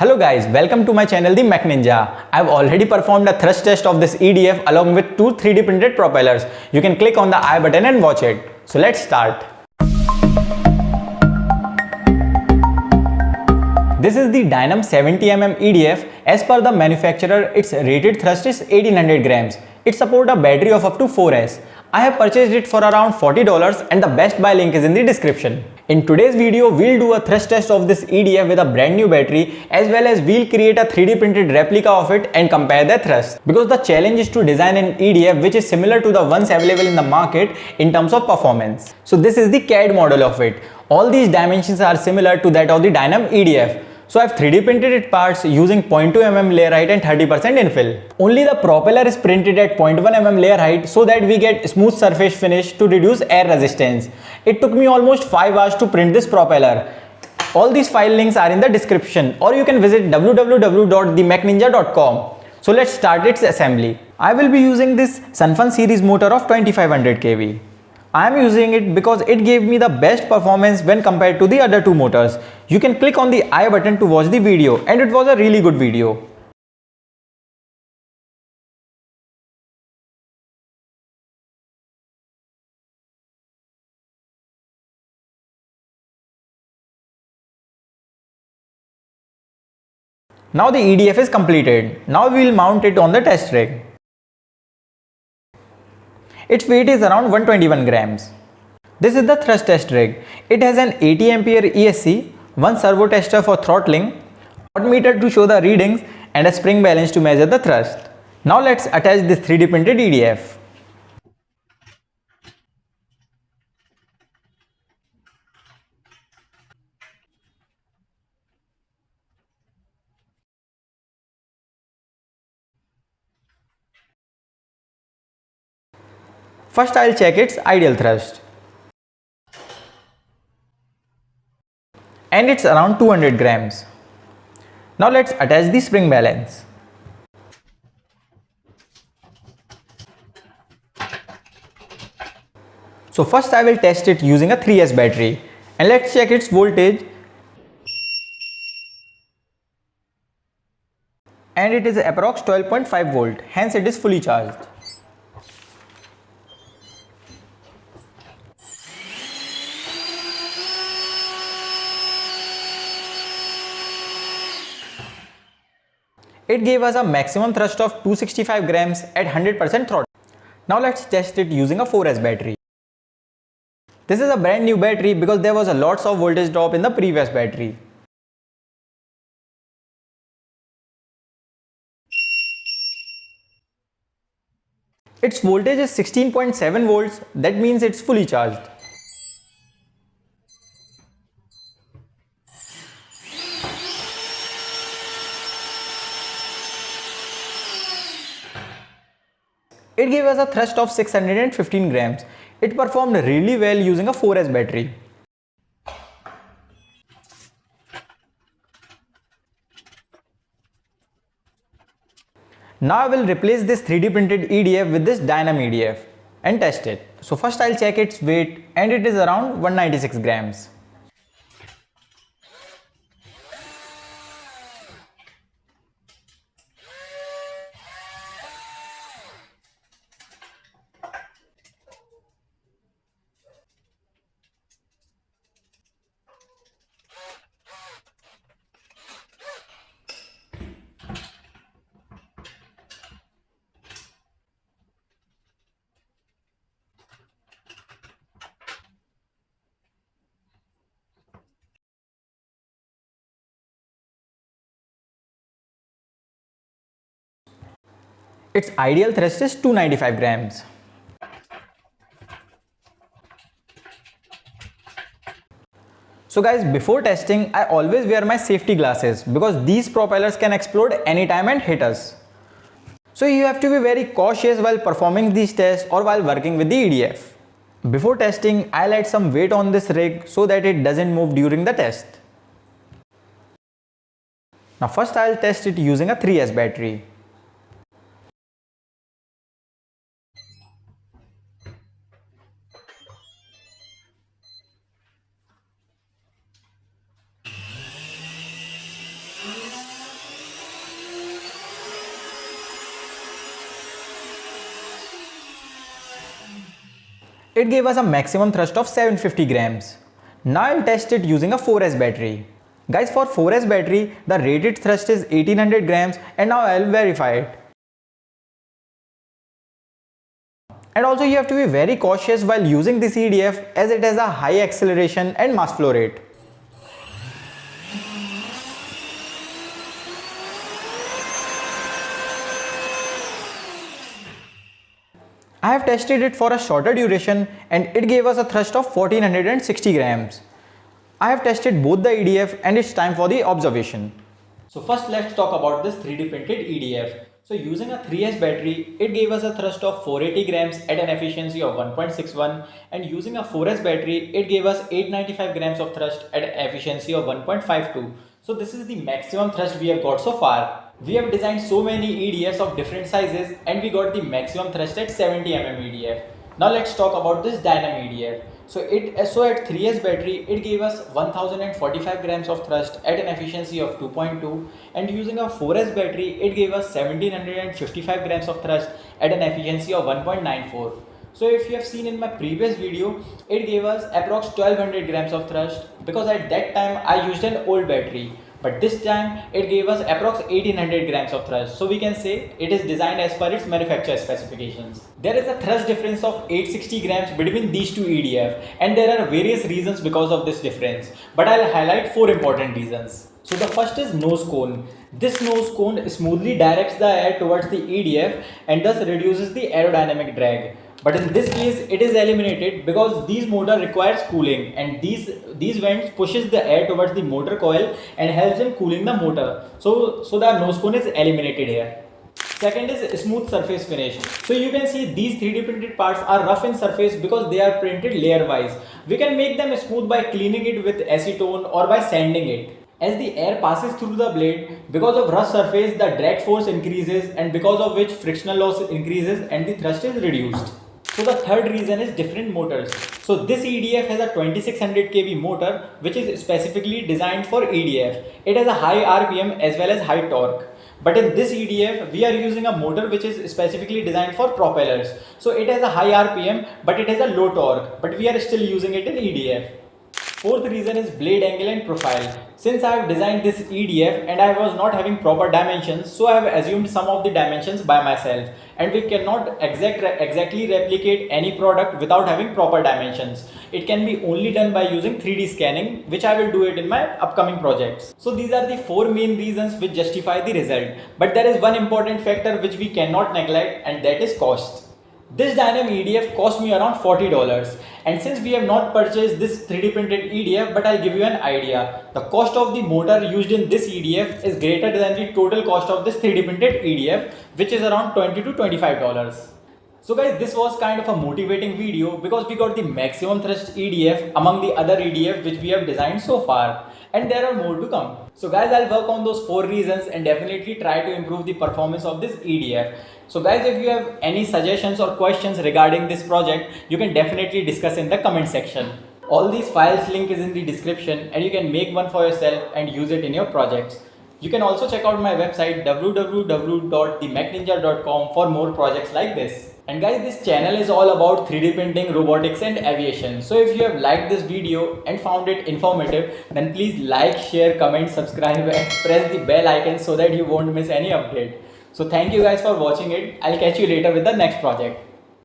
Hello guys, welcome to my channel The Mech Ninja. I've already performed a thrust test of this EDF along with two 3D printed propellers. You can click on the I button and watch it. So let's start. This is the Dynam 70mm EDF. As per the manufacturer, its rated thrust is 1800 grams. It supports a battery of up to 4S. I have purchased it for around $40 and the best buy link is in the description. In today's video, we'll do a thrust test of this EDF with a brand new battery, as well as we'll create a 3D printed replica of it and compare their thrust. Because the challenge is to design an EDF which is similar to the ones available in the market in terms of performance. So this is the CAD model of it. All these dimensions are similar to that of the Dynam EDF. So I've 3D printed it parts using 0.2 mm layer height and 30% infill. Only the propeller is printed at 0.1 mm layer height so that we get smooth surface finish to reduce air resistance. It took me almost 5 hours to print this propeller. All these file links are in the description, or you can visit www.themechninja.com. So let's start its assembly. I will be using this Sunfun series motor of 2500 kV. I am using it because it gave me the best performance when compared to the other two motors. You can click on the I button to watch the video, and it was a really good video. Now the EDF is completed. Now we will mount it on the test rig. Its weight is around 121 grams. This is the thrust test rig. It has an 80 ampere ESC, one servo tester for throttling, wattmeter to show the readings, and a spring balance to measure the thrust. Now let's attach this 3D printed EDF. First I'll check its ideal thrust. And it's around 200 grams. Now let's attach the spring balance. So first I will test it using a 3S battery, and let's check its voltage. And it is approx 12.5 volt, hence it is fully charged. It gave us a maximum thrust of 265 grams at 100% throttle. Now let's test it using a 4S battery. This is a brand new battery because there was a lots of voltage drop in the previous battery. Its voltage is 16.7 volts, that means it's fully charged. It gave us a thrust of 615 grams. It performed really well using a 4S battery. Now I will replace this 3D printed EDF with this Dynam EDF and test it. So first I'll check its weight, and it is around 196 grams. Its ideal thrust is 295 grams. So guys, before testing, I always wear my safety glasses because these propellers can explode anytime and hit us. So you have to be very cautious while performing these tests or while working with the EDF. Before testing, I'll add some weight on this rig so that it doesn't move during the test. Now first I'll test it using a 3S battery. It gave us a maximum thrust of 750 grams. Now I'll test it using a 4S battery. Guys, for 4S battery, the rated thrust is 1800 grams and now I'll verify it. And also you have to be very cautious while using this EDF as it has a high acceleration and mass flow rate. I have tested it for a shorter duration and it gave us a thrust of 1460 grams. I have tested both the EDF and it's time for the observation. So first let's talk about this 3D printed EDF. So using a 3S battery, it gave us a thrust of 480 grams at an efficiency of 1.61, and using a 4S battery, it gave us 895 grams of thrust at an efficiency of 1.52. So this is the maximum thrust we have got so far. We have designed so many EDFs of different sizes and we got the maximum thrust at 70 mm EDF. Now let's talk about this Dynam EDF. So at 3S battery, it gave us 1045 grams of thrust at an efficiency of 2.2, and using a 4S battery, it gave us 1755 grams of thrust at an efficiency of 1.94. So if you have seen in my previous video, it gave us approx 1200 grams of thrust because at that time I used an old battery. But this time it gave us approx 1800 grams of thrust. So we can say it is designed as per its manufacturer specifications. There is a thrust difference of 860 grams between these two EDF, and there are various reasons because of this difference. But I'll highlight 4 important reasons. So the first is nose cone. This nose cone smoothly directs the air towards the EDF and thus reduces the aerodynamic drag. But in this case, it is eliminated because these motor requires cooling, and these vents pushes the air towards the motor coil and helps in cooling the motor. So the nose cone is eliminated here. Second is smooth surface finish. So you can see these 3D printed parts are rough in surface because they are printed layer wise. We can make them smooth by cleaning it with acetone or by sanding it. As the air passes through the blade, because of rough surface, the drag force increases, and because of which frictional loss increases and the thrust is reduced. So the third reason is different motors. So this EDF has a 2600 kV motor which is specifically designed for EDF. It has a high RPM as well as high torque. But in this EDF, we are using a motor which is specifically designed for propellers. So it has a high RPM but it has a low torque, but we are still using it in EDF. Fourth reason is blade angle and profile. Since I have designed this EDF and I was not having proper dimensions, so I have assumed some of the dimensions by myself, and we cannot exactly replicate any product without having proper dimensions. It can be only done by using 3D scanning, which I will do it in my upcoming projects. So these are the 4 main reasons which justify the result. But there is one important factor which we cannot neglect, and that is cost. This Dynam EDF cost me around $40, and since we have not purchased this 3D printed EDF, but I'll give you an idea. The cost of the motor used in this EDF is greater than the total cost of this 3D printed EDF, which is around $20 to $25. So guys, this was kind of a motivating video because we got the maximum thrust EDF among the other EDF which we have designed so far, and there are more to come. So guys, I'll work on those 4 reasons and definitely try to improve the performance of this EDF. So guys, if you have any suggestions or questions regarding this project, you can definitely discuss in the comment section. All these files link is in the description and you can make one for yourself and use it in your projects. You can also check out my website www.themechninja.com for more projects like this. And guys, this channel is all about 3D printing, robotics and aviation. So if you have liked this video and found it informative, then please like, share, comment, subscribe and press the bell icon so that you won't miss any update. So thank you guys for watching it. I'll catch you later with the next project.